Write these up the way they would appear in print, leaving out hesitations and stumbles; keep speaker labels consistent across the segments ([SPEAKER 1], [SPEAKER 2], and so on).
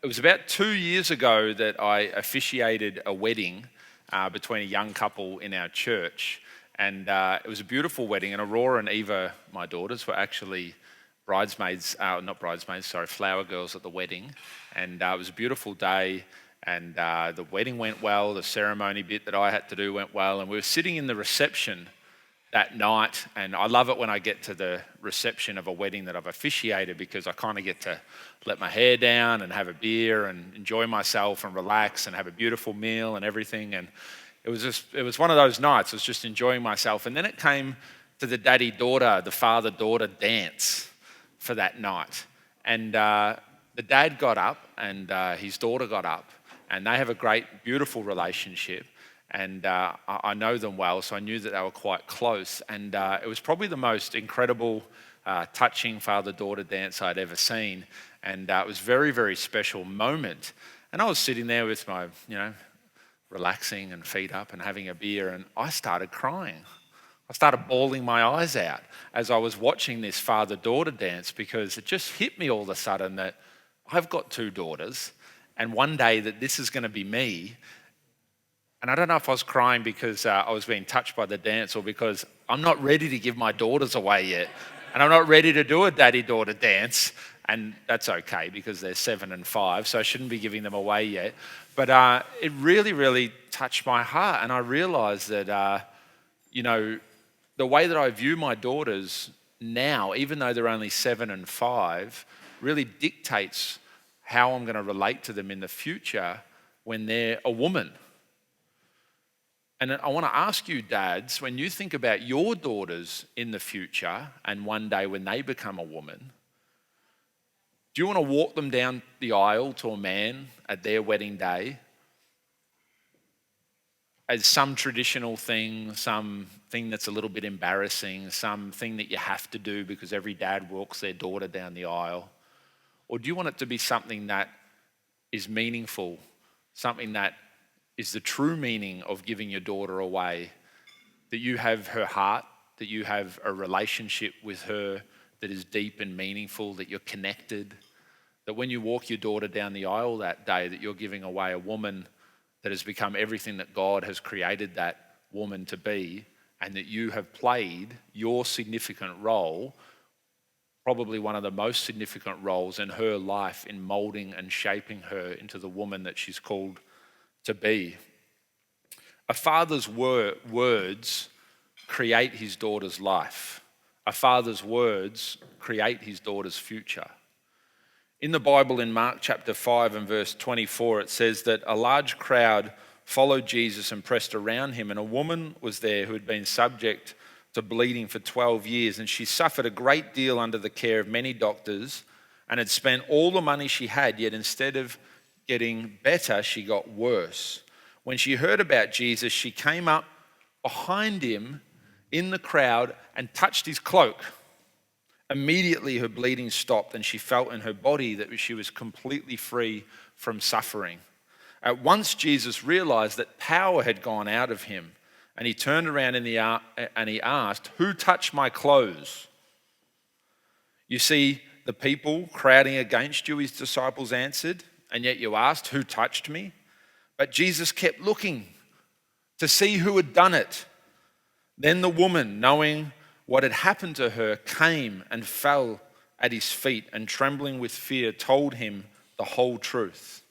[SPEAKER 1] It was about 2 years ago that I officiated a wedding between a young couple in our church. And it was a beautiful wedding. And Aurora and Eva, my daughters, were actually not bridesmaids, sorry, flower girls at the wedding. And it was a beautiful day. And the wedding went well. The ceremony bit that I had to do went well. And we were sitting in the reception that night, and I love it when I get to the reception of a wedding that I've officiated, because I kind of get to let my hair down and have a beer and enjoy myself and relax and have a beautiful meal and everything. And it was one of those nights. I was just enjoying myself. And then it came to the the father-daughter dance for that night. And the dad got up and his daughter got up, and they have a great, beautiful relationship. And I know them well, so I knew that they were quite close. And it was probably the most incredible, touching father-daughter dance I'd ever seen. And it was a very, very special moment. And I was sitting there with my, relaxing and feet up and having a beer, and I started crying. I started bawling my eyes out as I was watching this father-daughter dance, because it just hit me all of a sudden that I've got two daughters, and one day that this is going to be me. And I don't know if I was crying because I was being touched by the dance, or because I'm not ready to give my daughters away yet. And I'm not ready to do a daddy-daughter dance. And that's okay, because they're 7 and 5, so I shouldn't be giving them away yet. But it really, really touched my heart. And I realized that, the way that I view my daughters now, even though they're only 7 and 5, really dictates how I'm going to relate to them in the future when they're a woman. And I want to ask you, dads, when you think about your daughters in the future and one day when they become a woman, do you want to walk them down the aisle to a man at their wedding day as some traditional thing, something that's a little bit embarrassing, something that you have to do because every dad walks their daughter down the aisle? Or do you want it to be something that is meaningful, something that is the true meaning of giving your daughter away, that you have her heart, that you have a relationship with her that is deep and meaningful, that you're connected, that when you walk your daughter down the aisle that day, that you're giving away a woman that has become everything that God has created that woman to be, and that you have played your significant role, probably one of the most significant roles in her life, in molding and shaping her into the woman that she's called to be. A father's words create his daughter's life. A father's words create his daughter's future. In the Bible, in Mark chapter 5 and verse 24, it says that a large crowd followed Jesus and pressed around him, and a woman was there who had been subject to bleeding for 12 years, and she suffered a great deal under the care of many doctors and had spent all the money she had, yet instead of getting better, she got worse. When she heard about Jesus, she came up behind him in the crowd and touched his cloak. Immediately her bleeding stopped, and she felt in her body that she was completely free from suffering. At once Jesus realized that power had gone out of him, and he turned around and he asked, "Who touched my clothes?" You see the people crowding against you, his disciples answered, "and yet you asked, 'Who touched me?'" But Jesus kept looking to see who had done it. Then the woman, knowing what had happened to her, came and fell at his feet, and trembling with fear told him the whole truth.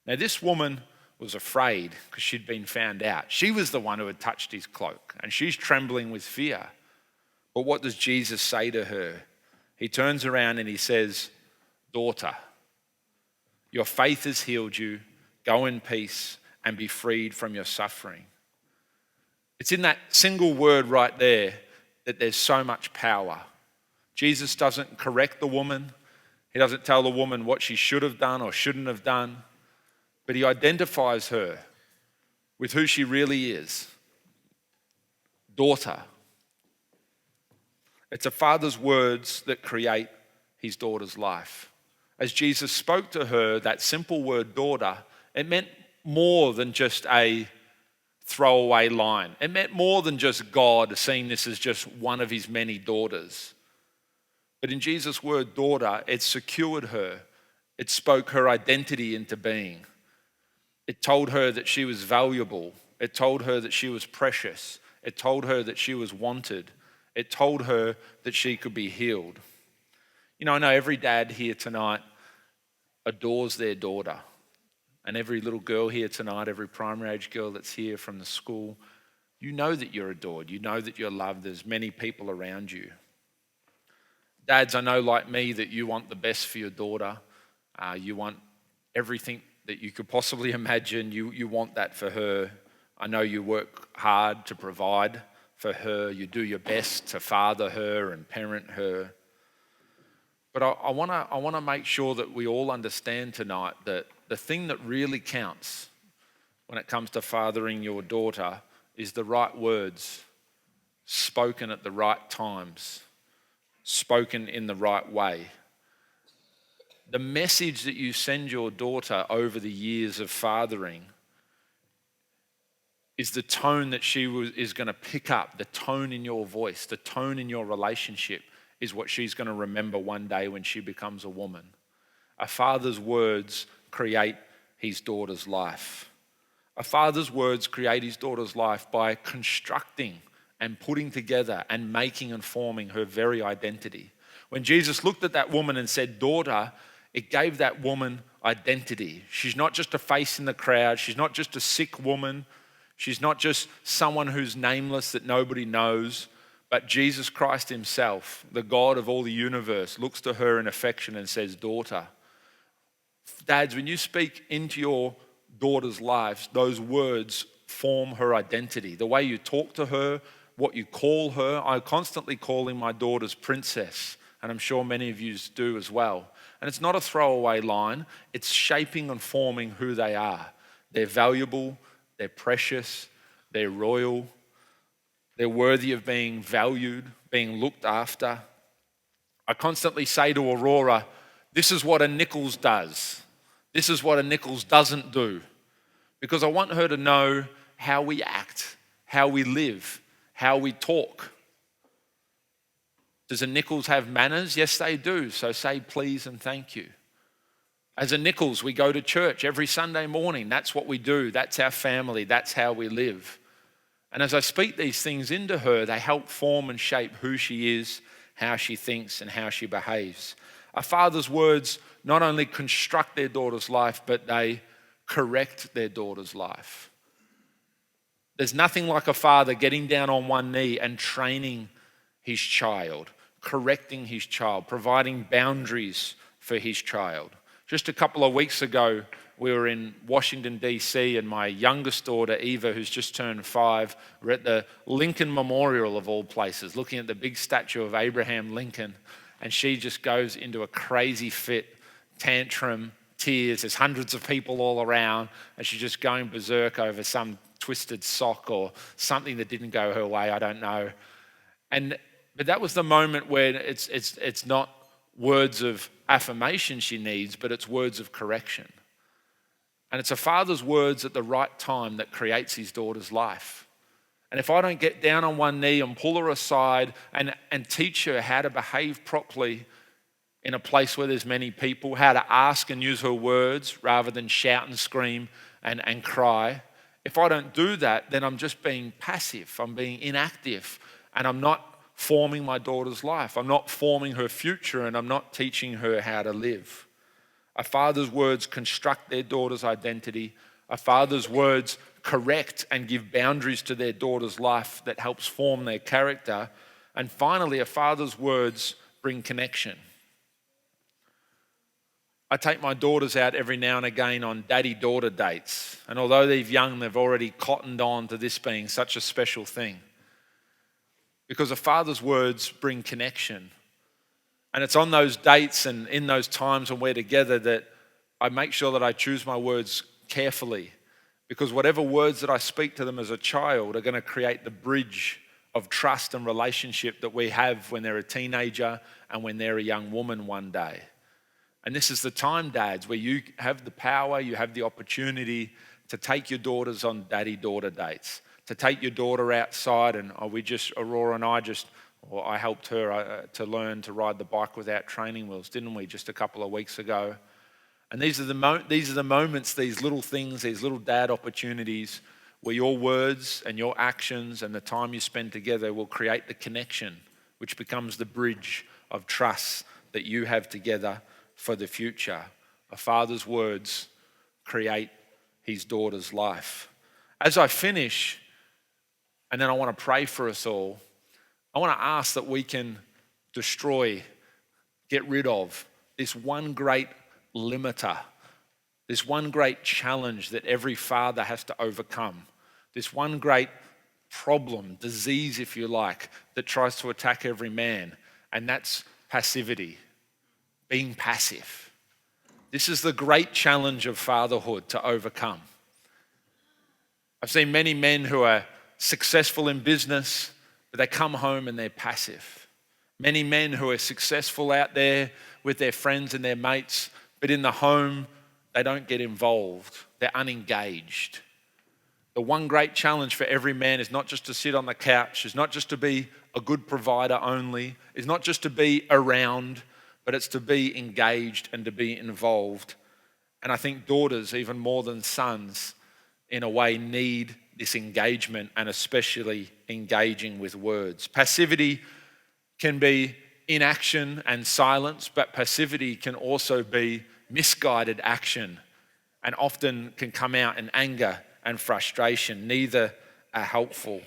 [SPEAKER 1] Now this woman was afraid because she'd been found out. She was the one who had touched his cloak, and she's trembling with fear. But what does Jesus say to her? He turns around and he says, "Daughter, your faith has healed you. Go in peace and be freed from your suffering." It's in that single word right there that there's so much power. Jesus doesn't correct the woman. He doesn't tell the woman what she should have done or shouldn't have done, but he identifies her with who she really is. Daughter. It's a father's words that create his daughter's life. As Jesus spoke to her, that simple word daughter, it meant more than just a throwaway line. It meant more than just God seeing this as just one of his many daughters. But in Jesus' word daughter, it secured her It spoke her identity into being. It told her that she was valuable. It told her that she was precious. It told her that she was wanted. It told her that she could be healed. You know, I know every dad here tonight adores their daughter. And every little girl here tonight, every primary age girl that's here from the school, you know that you're adored. You know that you're loved. There's many people around you. Dads, I know like me that you want the best for your daughter. You want everything that you could possibly imagine. You want that for her. I know you work hard to provide for her. You do your best to father her and parent her. But I want to make sure that we all understand tonight that the thing that really counts when it comes to fathering your daughter is the right words spoken at the right times, spoken in the right way. The message that you send your daughter over the years of fathering is the tone that is going to pick up, the tone in your voice, the tone in your relationship is what she's going to remember one day when she becomes a woman. A father's words create his daughter's life. A father's words create his daughter's life by constructing and putting together and making and forming her very identity. When Jesus looked at that woman and said, "Daughter," it gave that woman identity. She's not just a face in the crowd. She's not just a sick woman. She's not just someone who's nameless that nobody knows. But Jesus Christ himself, the God of all the universe, looks to her in affection and says, "Daughter." Dads, when you speak into your daughter's lives, those words form her identity. The way you talk to her, what you call her. I constantly calling my daughters princess, and I'm sure many of you do as well. And it's not a throwaway line. It's shaping and forming who they are. They're valuable, they're precious, they're royal, they're worthy of being valued, being looked after. I constantly say to Aurora, this is what a Nichols does. This is what a Nichols doesn't do. Because I want her to know how we act, how we live, how we talk. Does a Nichols have manners? Yes, they do. So say please and thank you. As a Nichols, we go to church every Sunday morning. That's what we do. That's our family. That's how we live. And as I speak these things into her, they help form and shape who she is, how she thinks, and how she behaves. A father's words not only construct their daughter's life, but they correct their daughter's life. There's nothing like a father getting down on one knee and training his child, correcting his child, providing boundaries for his child. Just a couple of weeks ago, we were in Washington, D.C., and my youngest daughter, Eva, who's just turned 5, we're at the Lincoln Memorial of all places, looking at the big statue of Abraham Lincoln, and she just goes into a crazy fit, tantrum, tears. There's hundreds of people all around, and she's just going berserk over some twisted sock or something that didn't go her way, I don't know. But that was the moment where it's not words of affirmation she needs, but it's words of correction. And it's a father's words at the right time that creates his daughter's life. And if I don't get down on one knee and pull her aside and teach her how to behave properly in a place where there's many people, how to ask and use her words rather than shout and scream and cry, if I don't do that, then I'm just being passive, I'm being inactive, and I'm not forming my daughter's life. I'm not forming her future, and I'm not teaching her how to live. A father's words construct their daughter's identity. A father's words correct and give boundaries to their daughter's life that helps form their character. And finally, a father's words bring connection. I take my daughters out every now and again on daddy-daughter dates. And although they're young, they've already cottoned on to this being such a special thing. Because a father's words bring connection. And it's on those dates and in those times when we're together that I make sure that I choose my words carefully. Because whatever words that I speak to them as a child are going to create the bridge of trust and relationship that we have when they're a teenager and when they're a young woman one day. And this is the time, dads, where you have the power, you have the opportunity to take your daughters on daddy-daughter dates, to take your daughter outside. And Aurora and I helped her to learn to ride the bike without training wheels, didn't we, just a couple of weeks ago? And these are the moments, these little things, these little dad opportunities where your words and your actions and the time you spend together will create the connection, which becomes the bridge of trust that you have together for the future. A father's words create his daughter's life. As I finish, and then I want to pray for us all, I want to ask that we can destroy, get rid of this one great limiter, this one great challenge that every father has to overcome, this one great problem, disease if you like, that tries to attack every man, and that's passivity, being passive. This is the great challenge of fatherhood to overcome. I've seen many men who are successful in business, but they come home and they're passive. Many men who are successful out there with their friends and their mates, but in the home, they don't get involved. They're unengaged. The one great challenge for every man is not just to sit on the couch, is not just to be a good provider only, is not just to be around, but it's to be engaged and to be involved. And I think daughters, even more than sons, in a way need this engagement, and especially engaging with words. Passivity can be inaction and silence, but passivity can also be misguided action and often can come out in anger and frustration. Neither are helpful.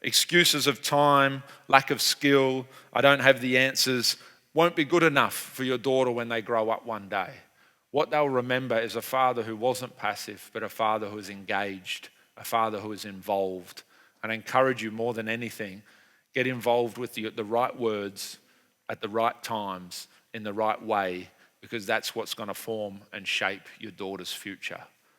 [SPEAKER 1] Excuses of time, lack of skill, I don't have the answers, won't be good enough for your daughter when they grow up one day. What they'll remember is a father who wasn't passive, but a father who was engaged, a father who was involved. And I encourage you more than anything, get involved with the right words at the right times in the right way, because that's what's going to form and shape your daughter's future.